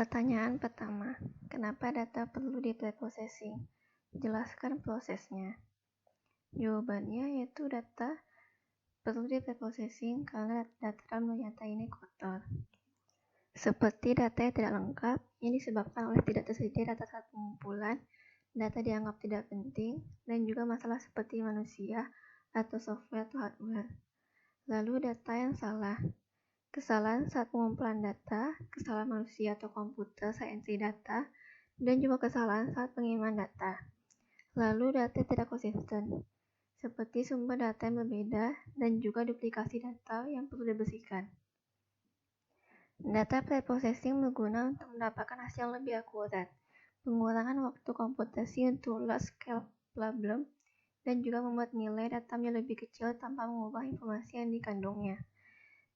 Pertanyaan pertama, kenapa data perlu di preprocessing? Jelaskan prosesnya. Jawabannya yaitu data perlu di preprocessing karena data dalam nyata ini kotor. Seperti data yang tidak lengkap, ini disebabkan oleh tidak tersedia data saat pengumpulan, data dianggap tidak penting, dan juga masalah seperti manusia atau software atau hardware. Lalu data yang salah. Kesalahan saat pengumpulan data, kesalahan manusia atau komputer saat entry data, dan juga kesalahan saat pengiriman data. Lalu data tidak konsisten, seperti sumber data yang berbeda dan juga duplikasi data yang perlu dibersihkan. Data preprocessing berguna untuk mendapatkan hasil yang lebih akurat, pengurangan waktu komputasi untuk large scale problem, dan juga membuat nilai data menjadi lebih kecil tanpa mengubah informasi yang dikandungnya.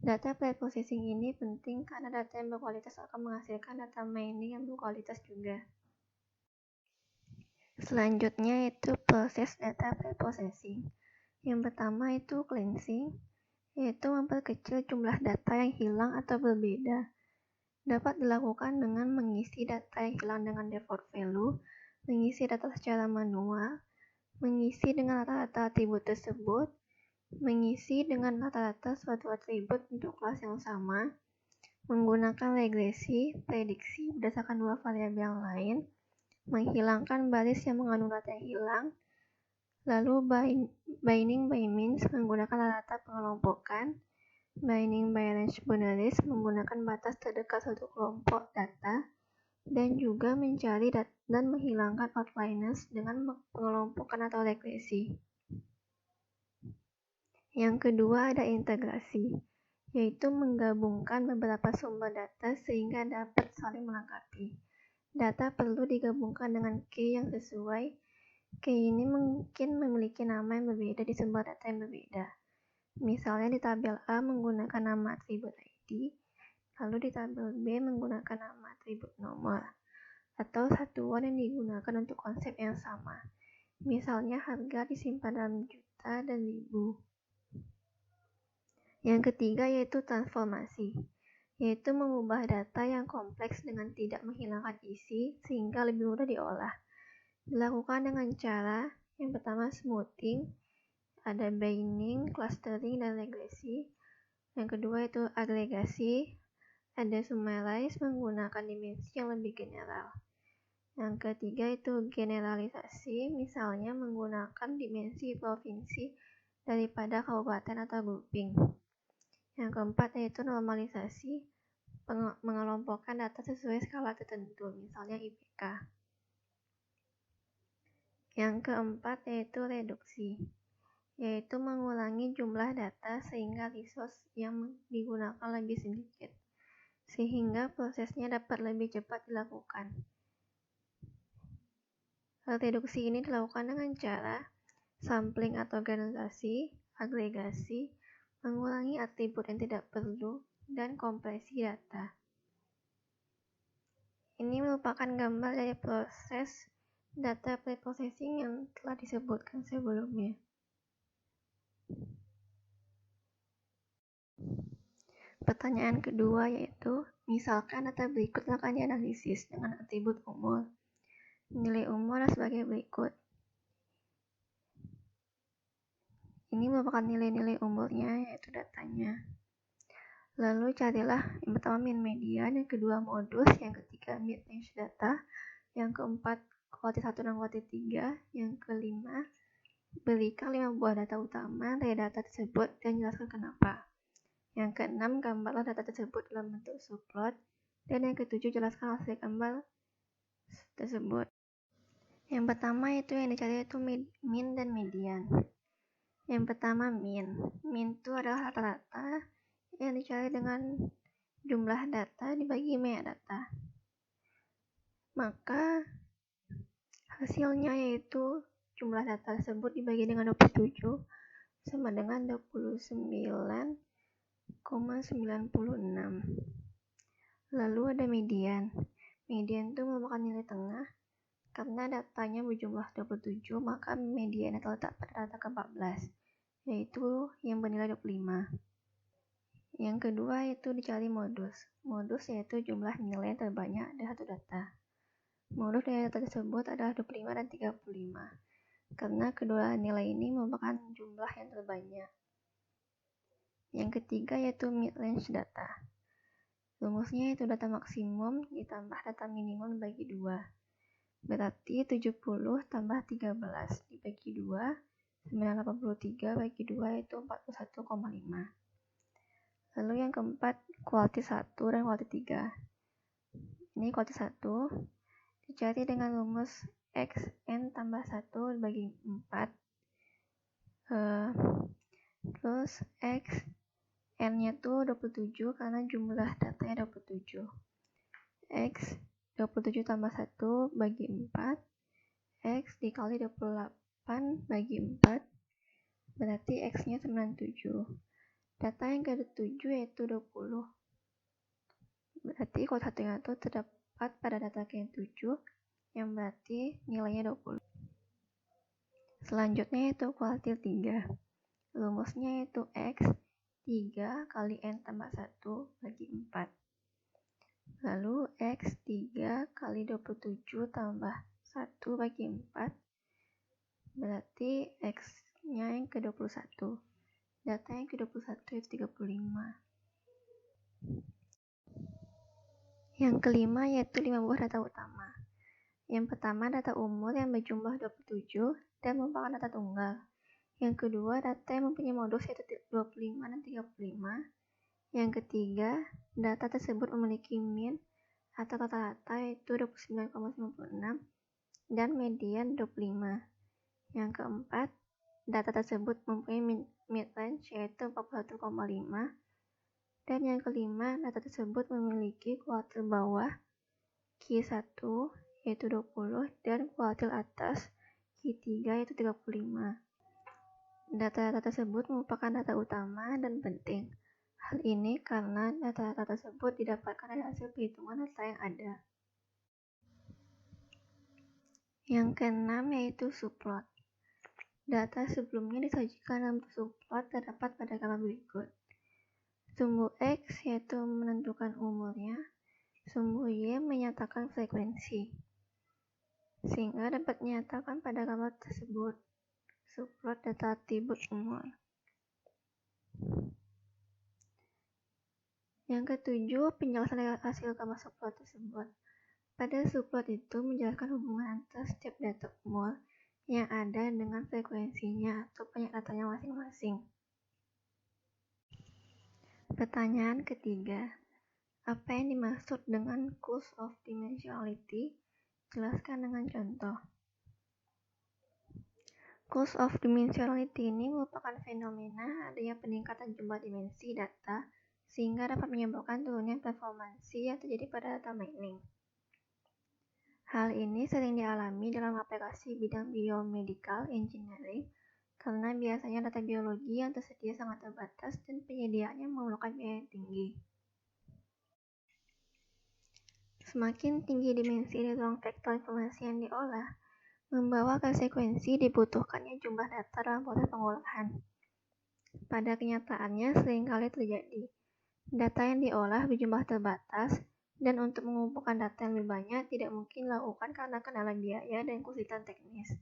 Data preprocessing ini penting karena data yang berkualitas akan menghasilkan data mining yang berkualitas juga. Selanjutnya yaitu proses data preprocessing. Yang pertama itu cleansing, yaitu memperkecil jumlah data yang hilang atau berbeda. Dapat dilakukan dengan mengisi data yang hilang dengan default value, mengisi data secara manual, mengisi dengan rata-rata atribut tersebut, mengisi dengan rata-rata suatu atribut untuk kelas yang sama, menggunakan regresi, prediksi berdasarkan dua variabel yang lain, menghilangkan baris yang mengandung data yang hilang, lalu binding by means menggunakan rata-rata pengelompokan, binding by range boundaries menggunakan batas terdekat suatu kelompok data, dan juga mencari dan menghilangkan outliers dengan pengelompokan atau regresi. Yang kedua ada integrasi, yaitu menggabungkan beberapa sumber data sehingga dapat saling melengkapi. Data perlu digabungkan dengan key yang sesuai. Key ini mungkin memiliki nama yang berbeda di sumber data yang berbeda. Misalnya di tabel A menggunakan nama atribut ID, lalu di tabel B menggunakan nama atribut nomor, atau satuan yang digunakan untuk konsep yang sama. Misalnya harga disimpan dalam juta dan ribu. Yang ketiga yaitu transformasi, yaitu mengubah data yang kompleks dengan tidak menghilangkan isi sehingga lebih mudah diolah. Dilakukan dengan cara yang pertama smoothing, ada binding, clustering, dan regresi. Yang kedua itu agregasi, ada summarize menggunakan dimensi yang lebih general. Yang ketiga itu generalisasi, misalnya menggunakan dimensi provinsi daripada kabupaten atau grouping. Yang keempat yaitu normalisasi, mengelompokkan data sesuai skala tertentu, misalnya IPK. Yang keempat yaitu reduksi, yaitu mengurangi jumlah data sehingga resource yang digunakan lebih sedikit, sehingga prosesnya dapat lebih cepat dilakukan. Reduksi ini dilakukan dengan cara sampling atau generalisasi, agregasi, mengurangi atribut yang tidak perlu, dan kompresi data. Ini merupakan gambar dari proses data preprocessing yang telah disebutkan sebelumnya. Pertanyaan kedua yaitu, misalkan data berikut akan dianalisis dengan atribut umur. Nilai umur sebagai berikut. Ini merupakan nilai-nilai umurnya, yaitu datanya. Lalu carilah yang pertama mean median, yang kedua modus, yang ketiga mid range data, yang keempat kuartil 1 dan kuartil 3, yang kelima berikan 5 buah data utama dari data tersebut dan jelaskan kenapa. Yang keenam gambarlah data tersebut dalam bentuk subplot, dan yang ketujuh jelaskan hasil gambar tersebut. Yang pertama itu yang dicari itu mean dan median. Yang pertama mean. Mean itu adalah rata-rata yang dicari dengan jumlah data dibagi banyak data. Maka hasilnya yaitu jumlah data tersebut dibagi dengan 27 sama dengan 29,96. Lalu ada median. Median itu merupakan nilai tengah. Karena datanya berjumlah 27, maka mediannya terletak pada data ke-14, yaitu yang bernilai 25. Yang kedua yaitu dicari modus. Modus yaitu jumlah nilai yang terbanyak dari satu data. Modus dari data tersebut adalah 25 dan 35, karena kedua nilai ini merupakan jumlah yang terbanyak. Yang ketiga yaitu mid-range data. Rumusnya yaitu data maksimum ditambah data minimum dibagi 2. Berarti 70 tambah 13 dibagi 2, 983 bagi 2 yaitu 41,5. Lalu yang keempat, kuartil 1 dan kuartil 3. Ini kuartil 1 dicari dengan rumus xn tambah 1 dibagi 4. Terus x n-nya tuh 27 karena jumlah datanya 27. X 27 tambah 1 bagi 4. X dikali 28 bagi 4. Berarti x-nya 97. Data yang ke-7 yaitu 20. Berarti kuartil 1 itu terdapat pada data ke-7 yang berarti nilainya 20. Selanjutnya yaitu kuartil 3. Rumusnya yaitu x 3 kali n tambah 1 bagi 4. Lalu x 3 kali 27 tambah 1 bagi 4. Berarti x-nya yang ke-21. Data yang ke-21 itu 35. Yang kelima yaitu 5 buah data utama. Yang pertama data umur yang berjumlah 27 dan merupakan data tunggal. Yang kedua data yang mempunyai modus yaitu 25 dan 35. Yang ketiga, data tersebut memiliki mean atau rata-rata yaitu 29,96 dan median 25. Yang keempat, data tersebut mempunyai mid-range yaitu 41,5. Dan yang kelima, data tersebut memiliki kuartil bawah Q1 yaitu 20 dan kuartil atas Q3 yaitu 35. Data-data tersebut merupakan data utama dan penting. Hal ini karena data-data tersebut didapatkan dari hasil perhitungan data yang ada. Yang keenam yaitu subplot. Data sebelumnya disajikan dalam subplot terdapat pada gambar berikut. Sumbu X yaitu menentukan umurnya, sumbu Y menyatakan frekuensi. Sehingga dapat dinyatakan pada gambar tersebut. Subplot data atribut umur. Yang ketujuh, penjelasan dari hasil gambar subplot tersebut. Pada subplot itu menjelaskan hubungan antara setiap data umur yang ada dengan frekuensinya atau banyak datanya masing-masing. Pertanyaan ketiga, apa yang dimaksud dengan course of dimensionality? Jelaskan dengan contoh. Course of dimensionality ini merupakan fenomena adanya peningkatan jumlah dimensi data sehingga dapat menyebabkan turunnya performansi yang terjadi pada data mining. Hal ini sering dialami dalam aplikasi bidang biomedical engineering karena biasanya data biologi yang tersedia sangat terbatas dan penyediaannya memerlukan biaya yang tinggi. Semakin tinggi dimensi dari ruang vektor informasi yang diolah, membawa konsekuensi dibutuhkannya jumlah data dalam proses pengolahan. Pada kenyataannya seringkali terjadi. Data yang diolah berjumlah terbatas, dan untuk mengumpulkan data yang lebih banyak tidak mungkin dilakukan karena kendala biaya dan kesulitan teknis.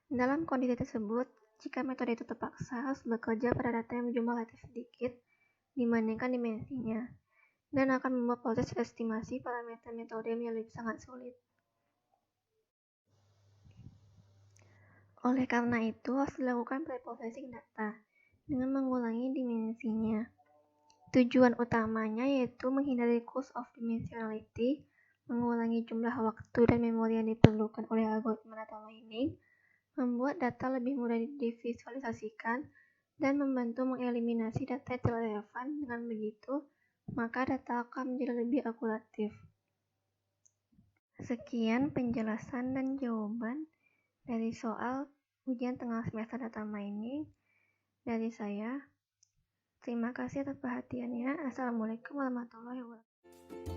Dalam kondisi tersebut, jika metode itu terpaksa harus bekerja pada data yang berjumlah relatif sedikit dibandingkan dimensinya, dan akan membuat proses estimasi parameter metode menjadi sangat sulit. Oleh karena itu, harus dilakukan preprocessing data dengan mengulangi dimensinya. Tujuan utamanya yaitu menghindari course of dimensionality, mengurangi jumlah waktu dan memori yang diperlukan oleh algoritma data mining, membuat data lebih mudah divisualisasikan, dan membantu mengeliminasi data yang tidak relevan. Dengan begitu, maka data akan menjadi lebih akuratif. Sekian penjelasan dan jawaban dari soal ujian tengah semester data mining dari saya. Terima kasih atas perhatiannya. Assalamualaikum warahmatullahi wabarakatuh.